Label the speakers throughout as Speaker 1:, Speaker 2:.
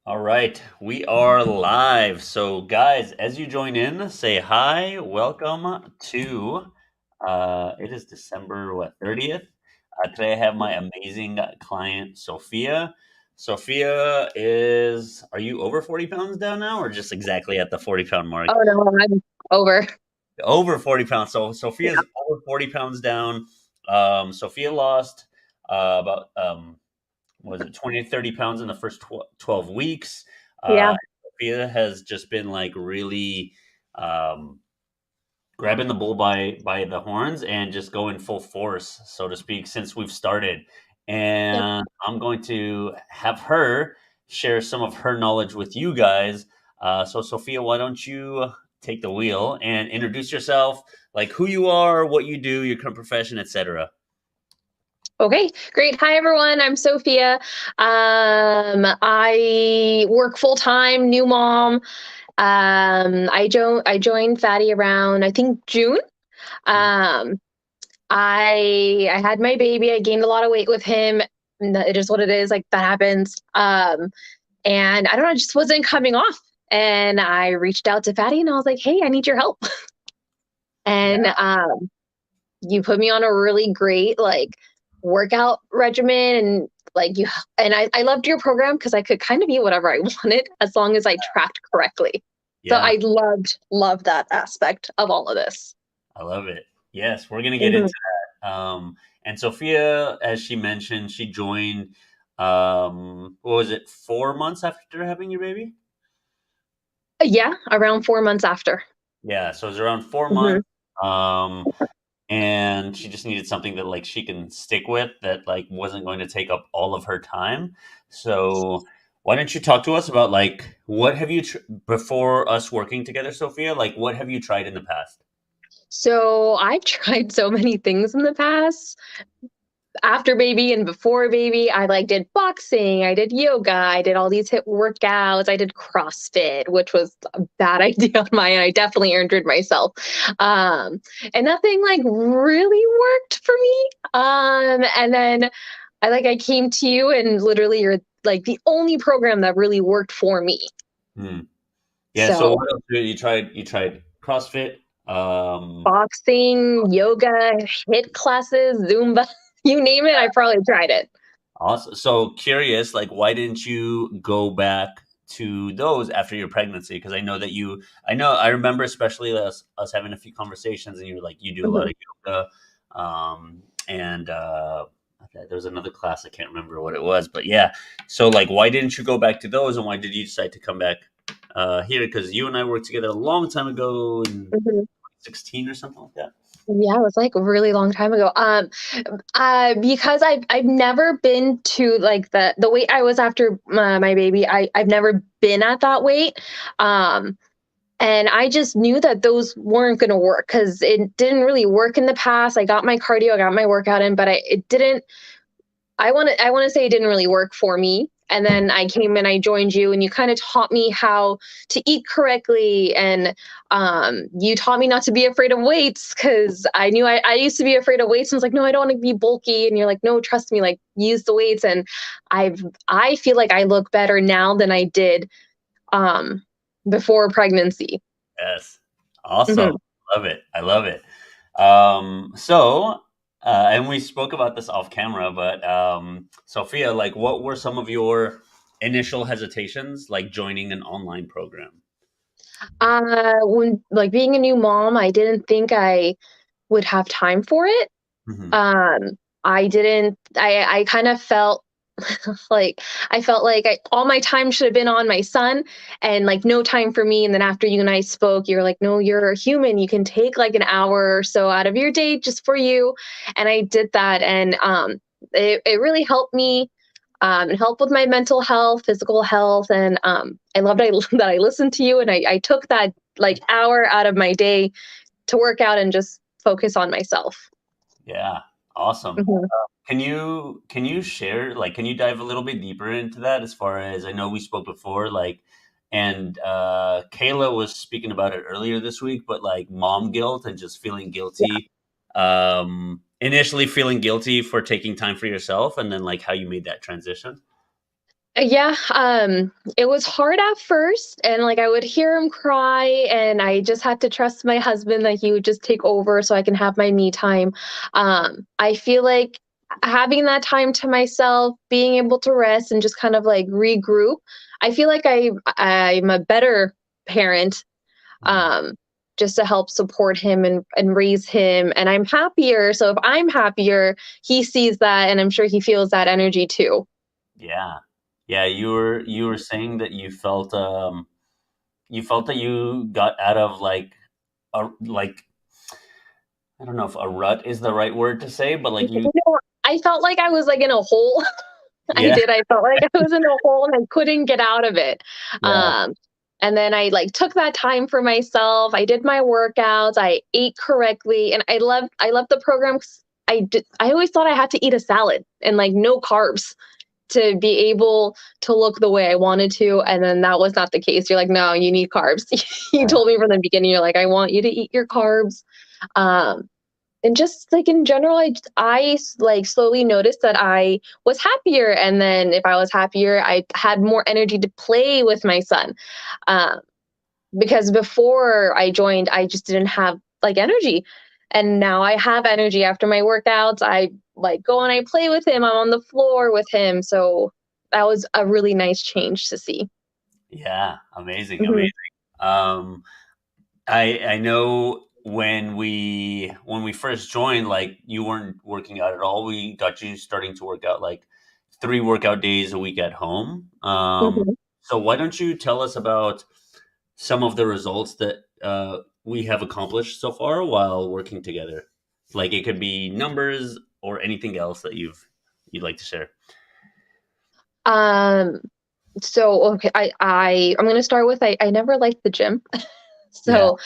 Speaker 1: All right, we are live. So, guys, as you join in, say hi. Welcome to. It is December what 30th. Today, I have my amazing client Sophia. Sophia is. Are you over 40 pounds down now, or just exactly at the 40 pound mark?
Speaker 2: Oh no, I'm over.
Speaker 1: Over 40 pounds. So Sophia's
Speaker 2: Yeah.
Speaker 1: over 40 pounds down. Sophia lost about was it 20 to 30 pounds in the first 12 weeks.
Speaker 2: Yeah.
Speaker 1: Sophia has just been like really um, grabbing the bull by the horns and just going full force, so to speak, since we've started.
Speaker 2: Yep.
Speaker 1: And I'm going to have her share some of her knowledge with you guys. So, Sophia, why don't you take the wheel and introduce yourself, like who you are, what you do, your current profession, etc.
Speaker 2: Okay, great. Hi everyone. I'm Sophia. I work full time, new mom. I joined Fatty around I think June. Um, I had my baby. I gained a lot of weight with him. And it is what it is. Like that happens. And I don't know, it just wasn't coming off. And I reached out to Fatty and I was like, "Hey, I need your help."
Speaker 1: Yeah.
Speaker 2: And you put me on a really great workout regimen and I loved your program because I could kind of eat whatever I wanted as long as I tracked correctly. So
Speaker 1: Yeah.
Speaker 2: I loved that aspect of all of this.
Speaker 1: I love it. Yes, we're gonna get
Speaker 2: Hmm.
Speaker 1: into that. And Sophia, as she mentioned, she joined. What was it? 4 months after having your baby.
Speaker 2: Yeah, around 4 months after.
Speaker 1: Yeah, so it was around 4 months.
Speaker 2: Hmm.
Speaker 1: Um, and she just needed something that like she can stick with that like wasn't going to take up all of her time. So why don't you talk to us about like what have you before us working together, Sophia? Like what have you tried in the past?
Speaker 2: So I've tried so many things in the past. After baby and before baby, I did boxing, I did yoga, I did all these hit workouts, I did CrossFit, which was a bad idea on my end. I definitely injured myself. Um, and nothing really worked for me. And then I came to you and literally you're like the only program that really worked for me.
Speaker 1: Hmm. Yeah. So
Speaker 2: So
Speaker 1: what else you tried? You tried CrossFit.
Speaker 2: boxing, yoga, hit classes, Zumba, you name it, I probably tried it.
Speaker 1: Awesome. So curious, like, why didn't you go back to those after your pregnancy? Because I know that I remember especially us having a few conversations, and you were like, you do a lot
Speaker 2: Mhm.
Speaker 1: of yoga, and okay, there was another class I can't remember what it was, but yeah. So like, why didn't you go back to those, and why did you decide to come back here? Because you and I worked together a long time ago in
Speaker 2: Mhm.
Speaker 1: 16 or something like that.
Speaker 2: Yeah, it was like a really long time ago. Because I've never been to like the weight I was after my baby. I've never been at that weight. Um, and I just knew that those weren't going to work because it didn't really work in the past. I got my cardio, I got my workout in, but it didn't I want to say it didn't really work for me. And then I came and I joined you, and you kind of taught me how to eat correctly. And you taught me not to be afraid of weights because I knew I used to be afraid of weights. And I was like, no, I don't want to be bulky. And you're like, no, trust me, like use the weights. And I feel like I look better now than I did um, before pregnancy.
Speaker 1: Yes. Awesome.
Speaker 2: Hmm.
Speaker 1: Love it. I love it. And we spoke about this off camera, but Sophia, like, what were some of your initial hesitations, like joining an online program?
Speaker 2: When being a new mom, I didn't think I would have time for it.
Speaker 1: Hmm.
Speaker 2: Um, I didn't I kind of felt like all my time should have been on my son and no time for me. And then after you and I spoke, you're like, no, you're a human. You can take like an hour or so out of your day just for you. And I did that. And it really helped me. It helped with my mental health, physical health. And I loved that I listened to you and I took that hour out of my day to work out and just focus on myself.
Speaker 1: Yeah. Awesome.
Speaker 2: Mhm.
Speaker 1: Can you share, like, can you dive a little bit deeper into that? As far as I know, we spoke before, like, and Kayla was speaking about it earlier this week, but like mom guilt and just feeling guilty. Initially feeling guilty for taking time for yourself, and then like how you made that transition.
Speaker 2: Yeah, it was hard at first, and like I would hear him cry, and I just had to trust my husband that he would just take over so I can have my me time. I feel like having that time to myself, being able to rest and just kind of like regroup, I feel like I'm a better parent,
Speaker 1: Mm.
Speaker 2: um, just to help support him and raise him, and I'm happier. So if I'm happier, he sees that, and I'm sure he feels that energy too.
Speaker 1: Yeah. Yeah, you were saying that you felt that you got out of like I don't know if a rut is the right word to say, but like you
Speaker 2: I felt like I was like in a hole. I
Speaker 1: yeah,
Speaker 2: did. I felt like I was in a hole and I couldn't get out of it.
Speaker 1: yeah.
Speaker 2: And then I like took that time for myself. I did my workouts. I ate correctly, and I loved the program. 'Cause I always thought I had to eat a salad and like no carbs to be able to look the way I wanted to. And then that was not the case. You're like, no, you need carbs. You told me from the beginning. You're like, I want you to eat your carbs. Um, and just like in general, like slowly noticed that I was happier, and then if I was happier, I had more energy to play with my son. um, because before I joined, I just didn't have like energy, and now I have energy after my workouts. I like go and I play with him. I'm on the floor with him, so that was a really nice change to see.
Speaker 1: Yeah, amazing, amazing.
Speaker 2: Mhm,
Speaker 1: Um, I know when we first joined, like you weren't working out at all. We got you starting to work out like 3 workout days a week at home.
Speaker 2: mhm.
Speaker 1: So why don't you tell us about some of the results that we have accomplished so far while working together? Like it could be numbers or anything else that you'd like to share.
Speaker 2: um so okay, I'm gonna start with I never liked the gym.
Speaker 1: Yeah.
Speaker 2: So,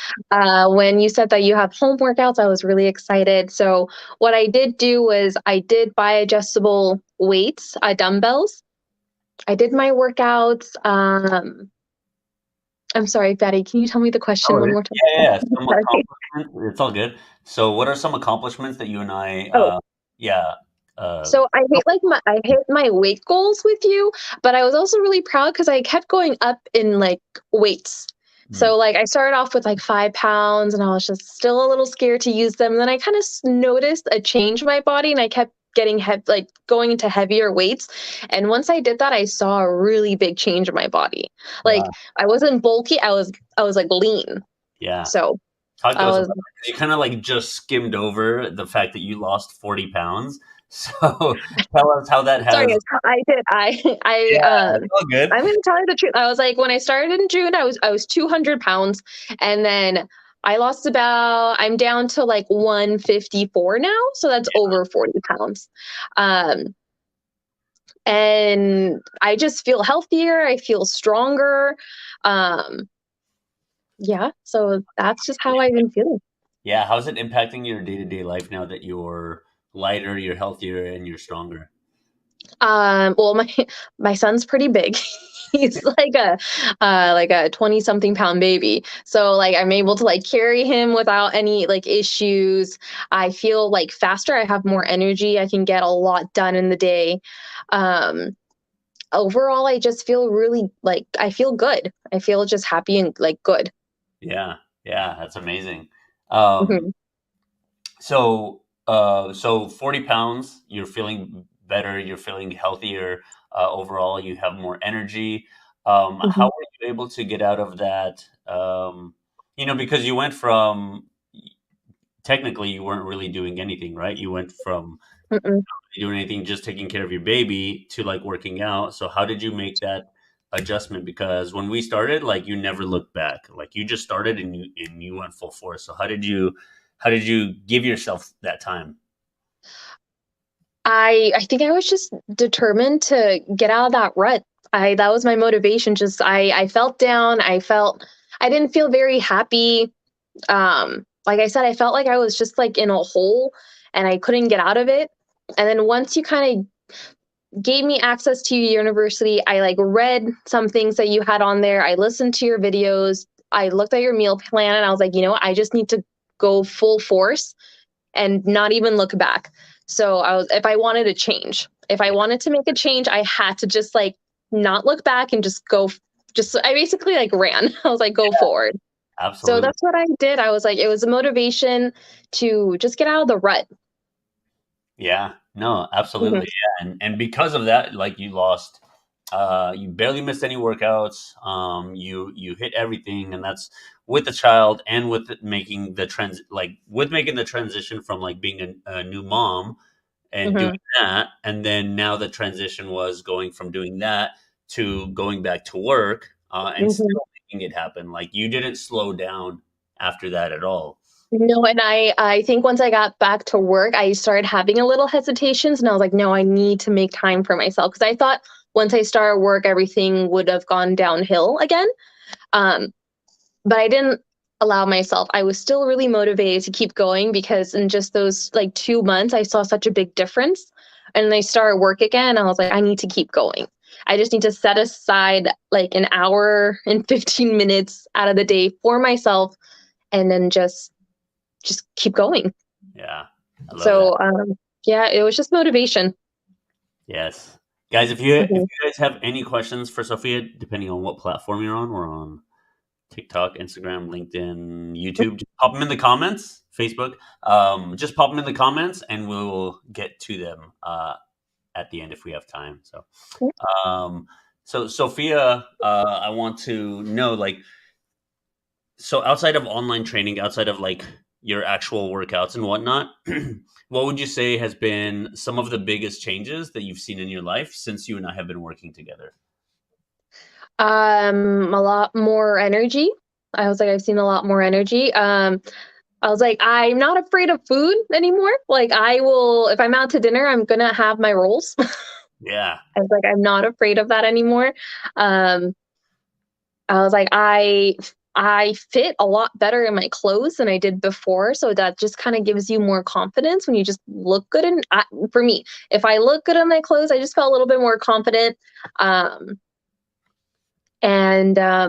Speaker 2: when you said that you have home workouts, I was really excited. So, what I did do was I did buy adjustable weights, dumbbells. I did my workouts. I'm sorry, Betty. Can you tell me the
Speaker 1: No
Speaker 2: question one
Speaker 1: worries.
Speaker 2: more time?
Speaker 1: Yeah, yeah, yeah. Some
Speaker 2: Sorry.
Speaker 1: accomplishments. It's all good. So, what are some accomplishments that you and I,
Speaker 2: Oh,
Speaker 1: yeah, uh,
Speaker 2: so
Speaker 1: oh,
Speaker 2: I hit my weight goals with you, but I was also really proud because I kept going up in like weights.
Speaker 1: mm,
Speaker 2: So like I started off with like 5 pounds, and I was just still a little scared to use them. And then I kind of noticed a change in my body, and I kept getting like going into heavier weights. And once I did that, I saw a really big change in my body. Like
Speaker 1: wow,
Speaker 2: I wasn't bulky, I was like lean.
Speaker 1: yeah.
Speaker 2: So
Speaker 1: Talk to
Speaker 2: I
Speaker 1: us
Speaker 2: was
Speaker 1: about that 'cause you kind of like just skimmed over the fact that you lost 40 pounds. So, tell us how that
Speaker 2: sorry,
Speaker 1: has.
Speaker 2: I did.
Speaker 1: Yeah, it's all good.
Speaker 2: I'm gonna tell you the truth. I was like, when I started in June, I was 200 pounds, and then I'm down to like 154 now, so that's over 40 pounds. Um, and I just feel healthier. I feel stronger. Um, yeah, so that's just how I've been feeling.
Speaker 1: Yeah, how's it impacting your day-to-day life now that you're lighter, you're healthier, and you're stronger?
Speaker 2: Well, my son's pretty big. He's like a 20 something pound baby. So like I'm able to like carry him without any like issues. I feel like faster. I have more energy. I can get a lot done in the day. Um, Overall, I just feel really like I feel good. I feel just happy and like good.
Speaker 1: Yeah, yeah, that's amazing. Um,
Speaker 2: Mhm,
Speaker 1: so 40 pounds, you're feeling better, you're feeling healthier overall, you have more energy. How
Speaker 2: mhm,
Speaker 1: were you able to get out of that? Because you went from technically you weren't really doing anything, right? You went from
Speaker 2: mm-mm.
Speaker 1: doing anything, just taking care of your baby to like working out. So how did you make that adjustment? Because when we started, like you never looked back. Like you just started and you went full force. So how did you give yourself that time?
Speaker 2: I think I was just determined to get out of that rut. I That was my motivation. Just I felt down. I didn't feel very happy. Like I said, I felt like I was just like in a hole and I couldn't get out of it. And then once you kind of gave me access to your university, I like read some things that you had on there. I listened to your videos. I looked at your meal plan, and I was like, you know what? I just need to go full force and not even look back. So if I wanted to change, if I wanted to make a change, I had to just like not look back and just go. Just I basically like ran. I was like, go
Speaker 1: Yeah,
Speaker 2: forward. So
Speaker 1: absolutely.
Speaker 2: that's what I did. I was like, it was a motivation to just get out of the rut.
Speaker 1: Yeah, no,
Speaker 2: Mhm,
Speaker 1: absolutely, yeah, and because of that, like, you barely missed any workouts, you hit everything, and that's with the child and with making the transition from, like, being a new mom and doing
Speaker 2: mhm,
Speaker 1: that, and then now the transition was going from doing that to going back to work, and
Speaker 2: mhm.
Speaker 1: still making it happen, like, you didn't slow down after that at all.
Speaker 2: No, and I think once I got back to work, I started having a little hesitations, and I was like, no, I need to make time for myself because I thought once I started work, everything would have gone downhill again. Um, but I didn't allow myself. I was still really motivated to keep going because in just those like 2 months, I saw such a big difference. And I started work again. I was like, I need to keep going. I just need to set aside like an hour and 15 minutes out of the day for myself and then just keep going.
Speaker 1: Yeah, I love that.
Speaker 2: So yeah, it was just motivation.
Speaker 1: Yes. Guys, if
Speaker 2: Mhm.
Speaker 1: you guys have any questions for Sophia, depending on what platform you're on, we're on TikTok, Instagram, LinkedIn, YouTube. Just pop them in the comments, Facebook. Just pop them in the comments, and we'll get to them at the end if we have time. Um, so Sophia, I want to know, like, so outside of online training, outside of like your actual workouts and whatnot, what would you say has been some of the biggest changes that you've seen in your life since you and I have been working together?
Speaker 2: A lot more energy. I was like, I've seen a lot more energy. I was like, I'm not afraid of food anymore. Like, I will, if I'm out to dinner, I'm gonna have my rolls.
Speaker 1: Yeah,
Speaker 2: I was like, I'm not afraid of that anymore. Um, I was like, I fit a lot better in my clothes than I did before, so that just kind of gives you more confidence when you just look good. And for me, if I look good in my clothes, I just felt a little bit more confident. Um, and I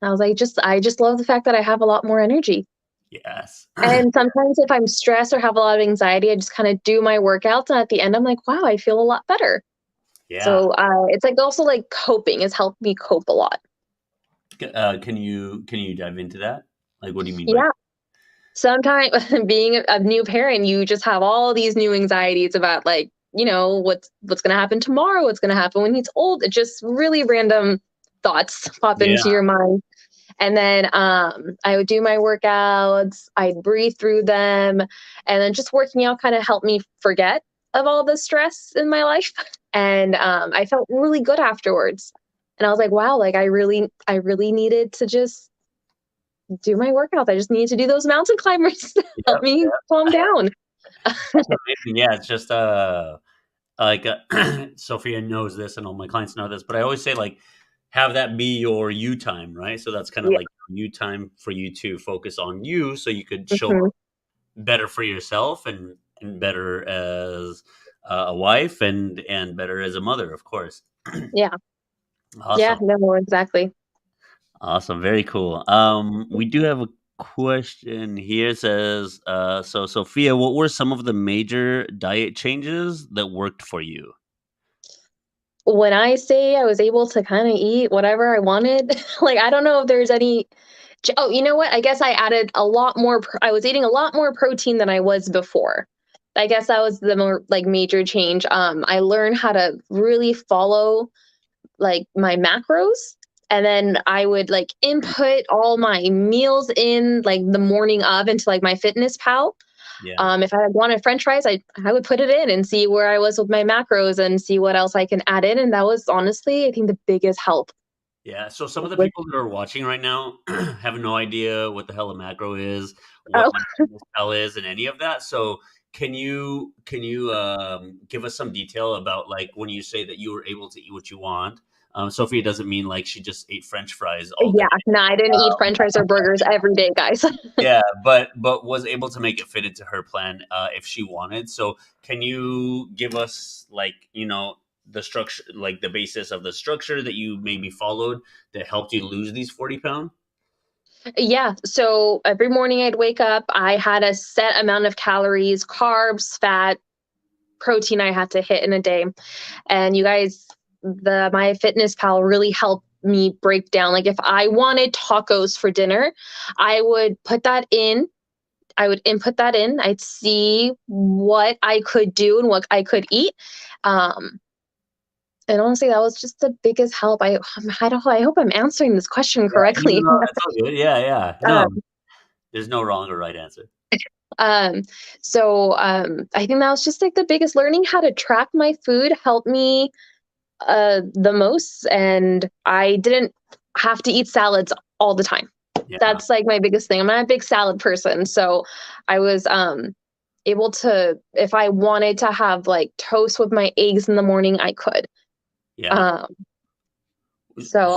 Speaker 2: was like, I just love the fact that I have a lot more energy.
Speaker 1: yes,
Speaker 2: And sometimes if I'm stressed or have a lot of anxiety, I just kind of do my workouts, and at the end, I'm like, wow, I feel a lot better.
Speaker 1: yeah.
Speaker 2: So it's like also like coping has helped me cope a lot.
Speaker 1: Can you dive into that? Like, what do you mean by?
Speaker 2: Yeah. Sometimes being a new parent, you just have all these new anxieties about like, what's going to happen tomorrow, what's going to happen when he's old. It just really random thoughts pop
Speaker 1: Yeah,
Speaker 2: into your mind. And then I would do my workouts, I'd breathe through them, and then just working out kind of helped me forget of all the stress in my life. And I felt really good afterwards. And I was like, wow, like I really needed to just do my workouts. I just needed to do those mountain climbers to help
Speaker 1: yep,
Speaker 2: me calm down.
Speaker 1: that's amazing. Yeah, it's just like Sophia knows this, and all my clients know this, but I always say, like, have that be your you time, right? So that's kind of
Speaker 2: Yeah.
Speaker 1: like you time for you to focus on you, so you could show
Speaker 2: Mhm.
Speaker 1: better for yourself and better as a wife and better as a mother, of course.
Speaker 2: Yeah. Yeah.
Speaker 1: Awesome,
Speaker 2: No, exactly.
Speaker 1: awesome, very cool. We do have a question here. It says, so Sophia, what were some of the major diet changes that worked for you?
Speaker 2: When I say I was able to kind of eat whatever I wanted, like I don't know if there's any. Oh, you know what? I guess I added a lot more. I was eating a lot more protein than I was before. I guess that was the more like major change. I learned how to really follow like my macros, and then I would like input all my meals in like the morning of into like my fitness pal.
Speaker 1: Yeah.
Speaker 2: If I wanted French fries, I would put it in and see where I was with my macros and see what else I can add in. And that was honestly, I think, the biggest help.
Speaker 1: Yeah, so some of the
Speaker 2: With
Speaker 1: people that are watching right now have no idea what the hell a macro is, what
Speaker 2: oh,
Speaker 1: my fitness pal is, and any of that. So can you give us some detail about, like, when you say that you were able to eat what you want? Sophia doesn't mean like she just ate French fries all day.
Speaker 2: yeah, no, I didn't eat French fries or burgers every day, guys.
Speaker 1: Yeah, but was able to make it fit into her plan if she wanted. So can you give us, like, the structure, like the basis of the structure that you maybe followed that helped you lose these 40 pounds?
Speaker 2: Yeah. So every morning I'd wake up, I had a set amount of calories, carbs, fat, protein I had to hit in a day. And you guys, the My Fitness Pal really helped me break down. Like if I wanted tacos for dinner, I would put that in. I would input that in. I'd see what I could do and what I could eat. Um, and honestly, that was just the biggest help. I don't. I hope I'm answering this question
Speaker 1: Yeah, no, no,
Speaker 2: correctly.
Speaker 1: no, it's all good. Yeah, yeah. No,
Speaker 2: um,
Speaker 1: there's no wrong or right answer.
Speaker 2: um, I think that was just like the biggest learning how to track my food helped me the most, and I didn't have to eat salads all the time.
Speaker 1: Yeah,
Speaker 2: That's like my biggest thing. I'm not a big salad person, so I was able to, if I wanted to have like toast with my eggs in the morning, I could.
Speaker 1: yeah.
Speaker 2: Um,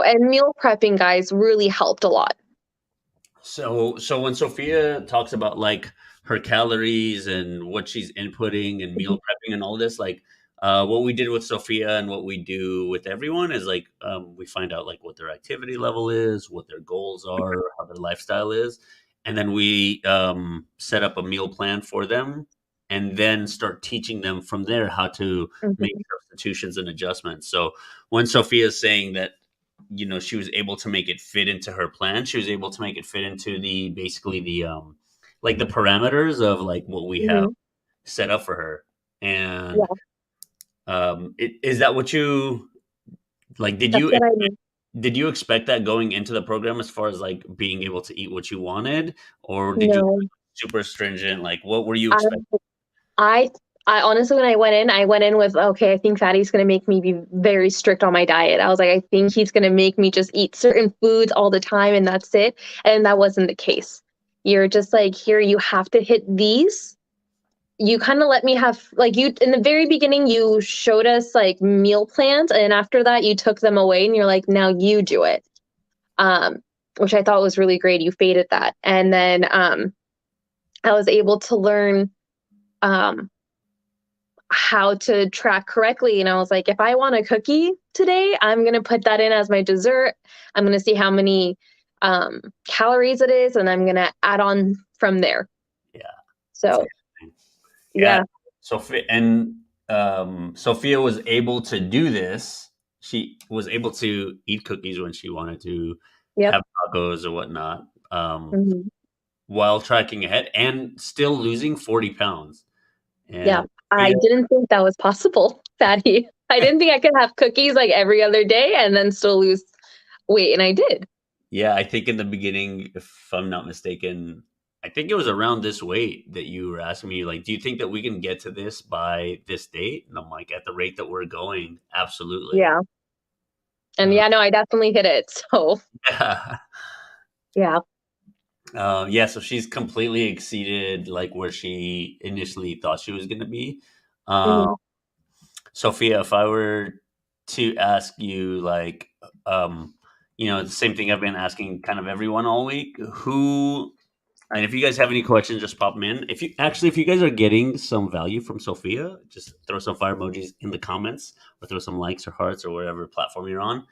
Speaker 2: and meal prepping, guys, really helped a lot.
Speaker 1: So when Sophia talks about like her calories and what she's inputting and meal
Speaker 2: Mhm,
Speaker 1: prepping and all this, like what we did with Sophia and what we do with everyone is like we find out like what their activity level is, what their goals are, how their lifestyle is, and then we set up a meal plan for them, and then start teaching them from there how to make
Speaker 2: mhm,
Speaker 1: substitutions and adjustments. So when Sophia is saying that she was able to make it fit into her plan, she was able to make it fit into the basically the like the parameters of like what we have
Speaker 2: mhm.
Speaker 1: set up for her. And
Speaker 2: Yeah,
Speaker 1: is that what you like,
Speaker 2: that's what I mean.
Speaker 1: did you expect that going into the program, as far as like being able to eat what you wanted, or did you
Speaker 2: No,
Speaker 1: super stringent, like what were you
Speaker 2: I
Speaker 1: expecting?
Speaker 2: I I honestly, when I went in with, okay, I think Fatty's gonna make me be very strict on my diet. I was like, I think he's gonna make me just eat certain foods all the time and that's it. And that wasn't the case. You're just like, here, you have to hit these. You kind of let me have, like, you in the very beginning, you showed us like meal plans, and after that you took them away and you're like, now you do it. Um, which I thought was really great. You faded that. And then I was able to learn um how to track correctly. And I was like, if I want a cookie today, I'm going to put that in as my dessert. I'm going to see how many calories it is, and I'm going to add on from there.
Speaker 1: Yeah, that's
Speaker 2: So,
Speaker 1: amazing. Yeah.
Speaker 2: yeah.
Speaker 1: Sophia was able to do this. She was able to eat cookies when she wanted to,
Speaker 2: Yep.
Speaker 1: have tacos or whatnot,
Speaker 2: Mhm.
Speaker 1: while tracking ahead and still losing 40 pounds.
Speaker 2: Yeah.
Speaker 1: And
Speaker 2: I
Speaker 1: Sophia,
Speaker 2: didn't think that was possible, Fatty. I didn't think I could have cookies like every other day and then still lose weight. And I did.
Speaker 1: yeah, I think in the beginning, if I'm not mistaken, I think it was around this weight that you were asking me, like, do you think that we can get to this by this date? And I'm like, at the rate that we're going, absolutely.
Speaker 2: Yeah. And
Speaker 1: Uh,
Speaker 2: yeah, no, I definitely hit it. So,
Speaker 1: yeah.
Speaker 2: yeah.
Speaker 1: Yeah, so she's completely exceeded like where she initially thought she was going to be. Um,
Speaker 2: Mhm.
Speaker 1: Sophia, if I were to ask you, like, the same thing I've been asking kind of everyone all week, who, and if you guys have any questions, just pop them in. If you guys are getting some value from Sophia, just throw some fire emojis in the comments, or throw some likes or hearts or whatever platform you're on,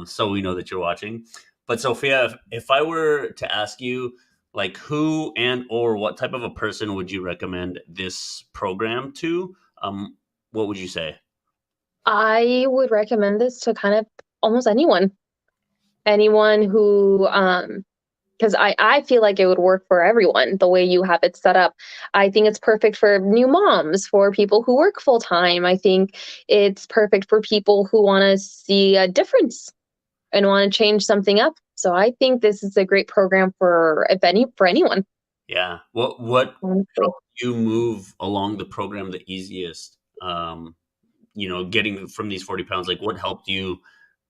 Speaker 1: so we know that you're watching. But Sophia, if I were to ask you, like, who and or what type of a person would you recommend this program to? What would you say?
Speaker 2: I would recommend this to kind of almost anyone. Anyone who because I feel like it would work for everyone the way you have it set up. I think it's perfect for new moms, for people who work full time. I think it's perfect for people who want to see a difference and want to change something up. So I think this is a great program for, if any, for anyone,
Speaker 1: Yeah. What
Speaker 2: honestly.
Speaker 1: helped you move along the program the easiest? Getting from these 40 pounds, like what helped you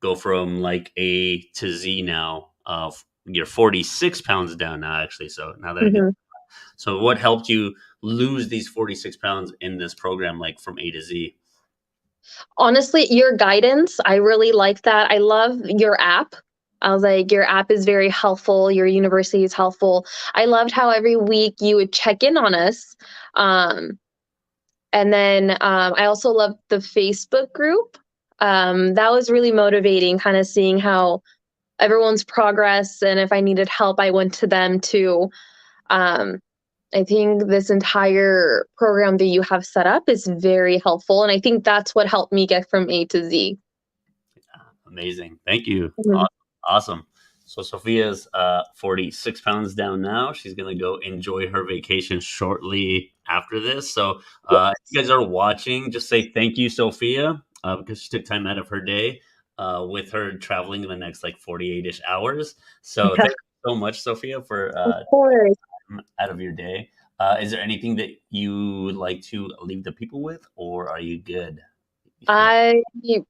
Speaker 1: go from like A to Z now? You're 46 pounds down now, actually. So now that I did,
Speaker 2: Mhm.
Speaker 1: so what helped you lose these 46 pounds in this program, like from A to Z?
Speaker 2: Honestly, your guidance, I really like that. I love your app. I was like, your app is very helpful. Your university is helpful. I loved how every week you would check in on us. Um, and then I also loved the Facebook group. That was really motivating, kind of seeing how everyone's progress. And if I needed help, I went to them too. Um, I think this entire program that you have set up is very helpful. And I think that's what helped me get from A to Z.
Speaker 1: Amazing. Thank you.
Speaker 2: Mhm.
Speaker 1: Awesome. So Sophia's 46 pounds down now. She's gonna go enjoy her vacation shortly after this. So if you guys are watching, just say thank you, Sophia, because she took time out of her day with her traveling in the next like 48-ish hours. So
Speaker 2: Yeah,
Speaker 1: thank you so much, Sophia, for
Speaker 2: of course.
Speaker 1: out of your day. Is there anything that you would like to leave the people with, or are you good? You feel
Speaker 2: I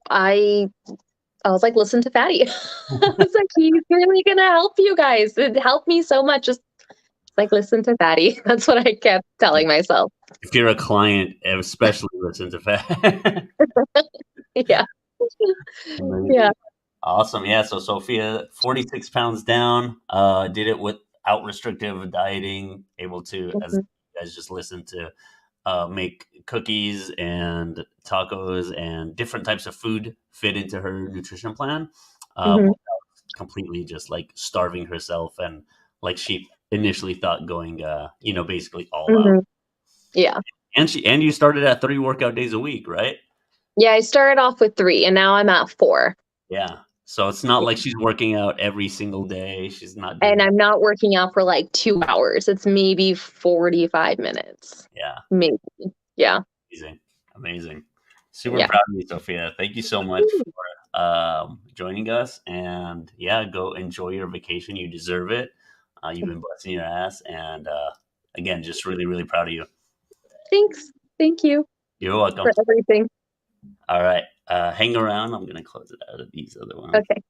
Speaker 2: I I was like, listen to Fatty. I was like, he's really gonna help you guys. It helped me so much. Just like listen to Fatty. That's what I kept telling myself.
Speaker 1: if you're a client, especially listen to Fat.
Speaker 2: Yeah. Yeah.
Speaker 1: Amazing. Awesome. Yeah. So Sophia, 46 pounds down, did it without restrictive dieting, able to, as
Speaker 2: Mhm.
Speaker 1: you guys just listened to, make cookies and tacos and different types of food fit into her nutrition plan,
Speaker 2: Mhm.
Speaker 1: without completely just like starving herself and like she initially thought going, basically all out.
Speaker 2: Mhm. Yeah.
Speaker 1: And you started at 3 workout days a week, right?
Speaker 2: Yeah. I started off with 3 and now I'm at 4.
Speaker 1: Yeah. So it's not like she's working out every single day. She's not
Speaker 2: And
Speaker 1: doing
Speaker 2: I'm not working out for like 2 hours. It's maybe 45 minutes.
Speaker 1: yeah.
Speaker 2: Maybe. Yeah.
Speaker 1: Amazing. Amazing. Super
Speaker 2: Yeah.
Speaker 1: proud of you, Sophia. Thank you so much for joining us. And yeah, go enjoy your vacation. You deserve it. You've been busting your ass. And again, just really, really proud of you.
Speaker 2: Thanks. Thank you
Speaker 1: You're
Speaker 2: for
Speaker 1: welcome.
Speaker 2: everything.
Speaker 1: All right. Hang around. I'm going to close it out of these other ones.
Speaker 2: Okay.